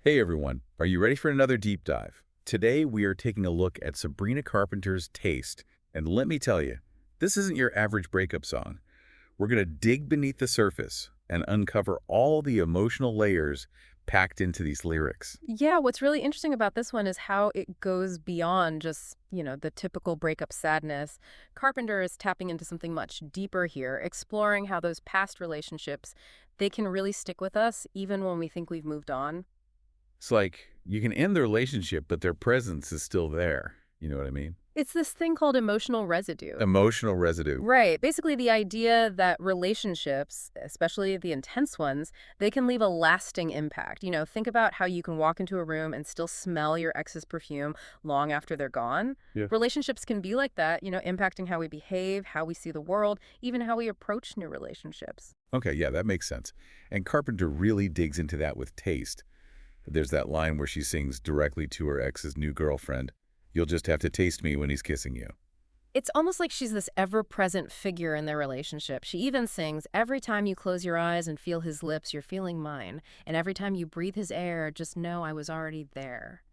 Hey everyone, are you ready for another deep dive? Today we are taking a look at Sabrina Carpenter's Taste, and let me tell you, this isn't your average breakup song. We're going to dig beneath the surface and uncover all the emotional layers packed into these lyrics. Yeah, what's really interesting about this one is how it goes beyond just, the typical breakup sadness. Carpenter is tapping into something much deeper here, exploring how those past relationships, they can really stick with us even when we think we've moved on. It's like you can end the relationship, but their presence is still there. You know what I mean? It's this thing called emotional residue. Emotional residue. Right. Basically, the idea that relationships, especially the intense ones, they can leave a lasting impact. Think about how you can walk into a room and still smell your ex's perfume long after they're gone. Yeah. Relationships can be like that, impacting how we behave, how we see the world, even how we approach new relationships. Okay, yeah, that makes sense. And Carpenter really digs into that with Taste. There's that line where she sings directly to her ex's new girlfriend. You'll just have to taste me when he's kissing you. It's almost like she's this ever-present figure in their relationship. She even sings, every time you close your eyes and feel his lips, you're feeling mine. And every time you breathe his air, just know I was already there.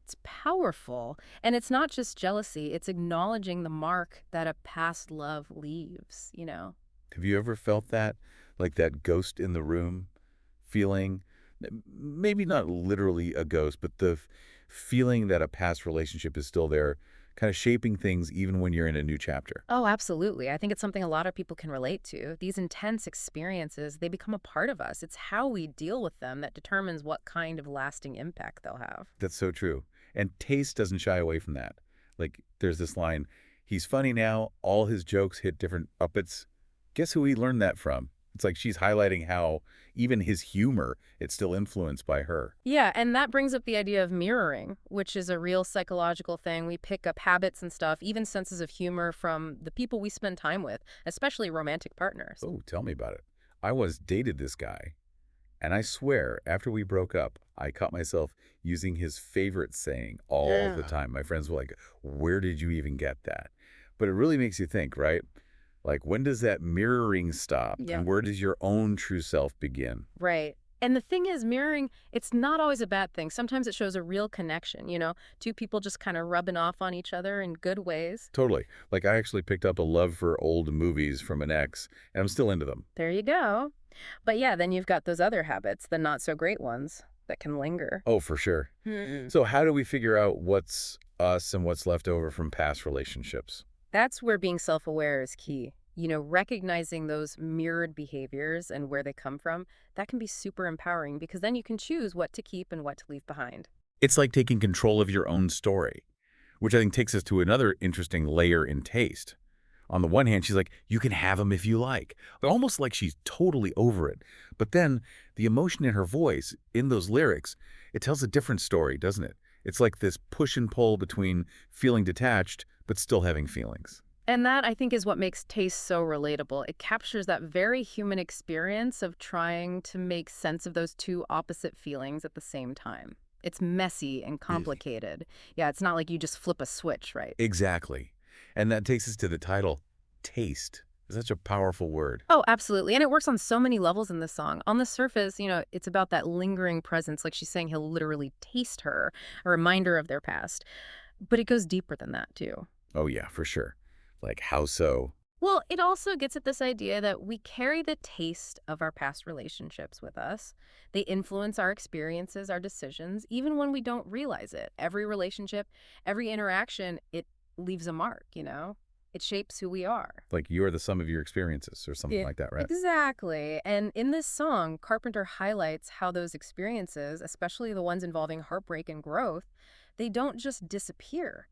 It's powerful. And it's not just jealousy, it's acknowledging the mark that a past love leaves. Have you ever felt that? Like that ghost in the room feeling? Maybe not literally a ghost, but the feeling that a past relationship is still there, kind of shaping things even when you're in a new chapter. Oh, absolutely. I think it's something a lot of people can relate to. These intense experiences, they become a part of us. It's how we deal with them that determines what kind of lasting impact they'll have. That's so true. And Taste doesn't shy away from that. Like, there's this line, he's funny now, all his jokes hit different uppets. Guess who he learned that from? It's like she's highlighting how even his humor, it's still influenced by her. Yeah, and that brings up the idea of mirroring, which is a real psychological thing. We pick up habits and stuff, even senses of humor from the people we spend time with, especially romantic partners. Oh, tell me about it. I once dated this guy, and I swear, after we broke up, I caught myself using his favorite saying all the Yeah. time. My friends were like, where did you even get that? But it really makes you think, right? Like, when does that mirroring stop, Yeah. and where does your own true self begin? Right. And the thing is, mirroring, it's not always a bad thing. Sometimes it shows a real connection, two people just kind of rubbing off on each other in good ways. Totally. Like, I actually picked up a love for old movies from an ex, and I'm still into them. There you go. But yeah, then you've got those other habits, the not so great ones that can linger. Oh, for sure. So how do we figure out what's us and what's left over from past relationships? That's where being self-aware is key. Recognizing those mirrored behaviors and where they come from, that can be super empowering because then you can choose what to keep and what to leave behind. It's like taking control of your own story, which I think takes us to another interesting layer in Taste. On the one hand, she's like, you can have him if you like. Almost like she's totally over it. But then the emotion in her voice, in those lyrics, it tells a different story, doesn't it? It's like this push and pull between feeling detached but still having feelings. And that, I think, is what makes taste so relatable. It captures that very human experience of trying to make sense of those two opposite feelings at the same time. It's messy and Easy. complicated. Yeah, it's not like you just flip a switch, right? Exactly. And that takes us to the title, Taste. It's such a powerful word. Oh, absolutely. And it works on so many levels in this song. On the surface, it's about that lingering presence, like she's saying he'll literally taste her, a reminder of their past. But it goes deeper than that, too. Oh, yeah, for sure. Like, how so? Well, it also gets at this idea that we carry the taste of our past relationships with us. They influence our experiences, our decisions, even when we don't realize it. Every relationship, every interaction, it leaves a mark. It shapes who we are. Like, you are the sum of your experiences or something Yeah, like that, right? exactly. And in this song, Carpenter highlights how those experiences, especially the ones involving heartbreak and growth, they don't just disappear.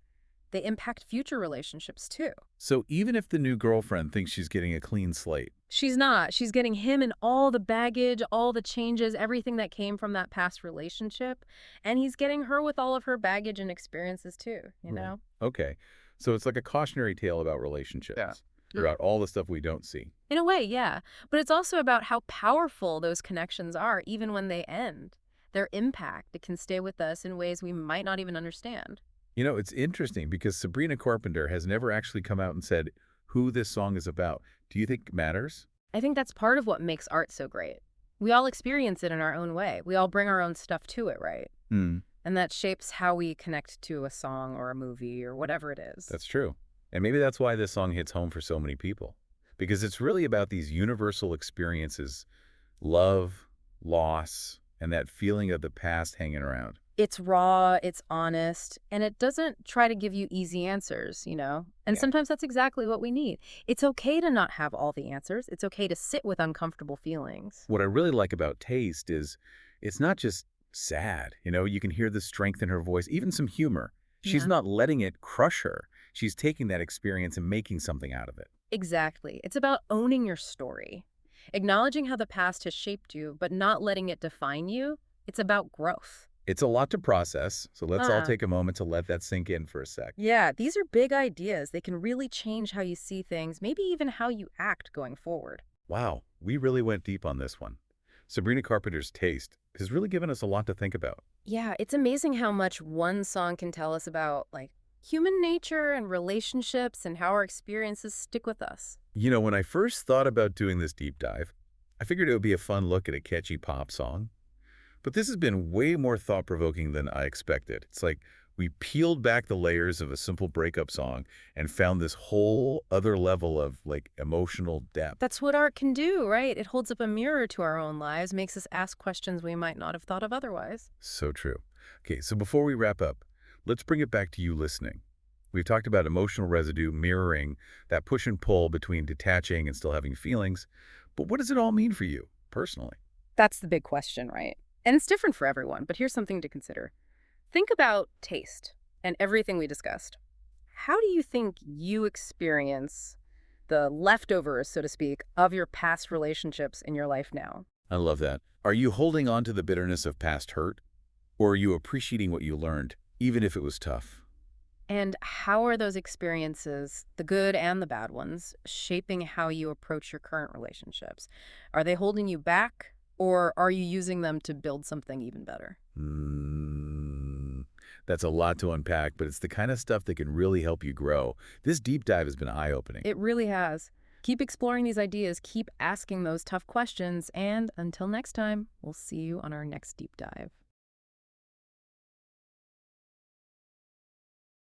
They impact future relationships too. So even if the new girlfriend thinks she's getting a clean slate, She's not. She's getting him and all the baggage, all the changes, everything that came from that past relationship. And he's getting her with all of her baggage and experiences too, you right? know? Okay. So it's like a cautionary tale about Yeah. relationships, about all the stuff we don't see. In a way, yeah. But it's also about how powerful those connections are, even when they end. Their impact, it can stay with us in ways we might not even understand. You know, it's interesting because Sabrina Carpenter has never actually come out and said who this song is about. Do you think it matters? I think that's part of what makes art so great. We all experience it in our own way. We all bring our own stuff to it, right? Hmm, And that shapes how we connect to a song or a movie or whatever it is. that's true. And maybe that's why this song hits home for so many people. Because it's really about these universal experiences, love, loss, and that feeling of the past hanging around. It's raw, it's honest, and it doesn't try to give you easy answers, you know? And Yeah. sometimes that's exactly what we need. It's okay to not have all the answers. It's okay to sit with uncomfortable feelings. What I really like about Taste is it's not just sad. You can hear the strength in her voice, even some humor. She's Yeah. not letting it crush her. She's taking that experience and making something out of it. Exactly. It's about owning your story, acknowledging how the past has shaped you, but not letting it define you. It's about growth. It's a lot to process, so let's all Uh, take a moment to let that sink in for a sec. yeah, these are big ideas. They can really change how you see things, maybe even how you act going forward. Wow, we really went deep on this one. Sabrina Carpenter's Taste has really given us a lot to think about. Yeah, it's amazing how much one song can tell us about, like, human nature and relationships and how our experiences stick with us. When I first thought about doing this deep dive, I figured it would be a fun look at a catchy pop song. But this has been way more thought-provoking than I expected. It's like we peeled back the layers of a simple breakup song and found this whole other level of, like, emotional depth. That's what art can do, right? It holds up a mirror to our own lives, makes us ask questions we might not have thought of otherwise. So true. Okay, so before we wrap up, let's bring it back to you listening. We've talked about emotional residue, mirroring, that push and pull between detaching and still having feelings. But what does it all mean for you, personally? That's the big question, right? And it's different for everyone, but here's something to consider. Think about taste and everything we discussed. How do you think you experience the leftovers, so to speak, of your past relationships in your life now? I love that. Are you holding on to the bitterness of past hurt? Or are you appreciating what you learned, even if it was tough? And how are those experiences, the good and the bad ones, shaping how you approach your current relationships? Are they holding you back, or are you using them to build something even better? Mm, that's a lot to unpack, but it's the kind of stuff that can really help you grow. This deep dive has been eye-opening. It really has. Keep exploring these ideas, keep asking those tough questions, and until next time, we'll see you on our next deep dive.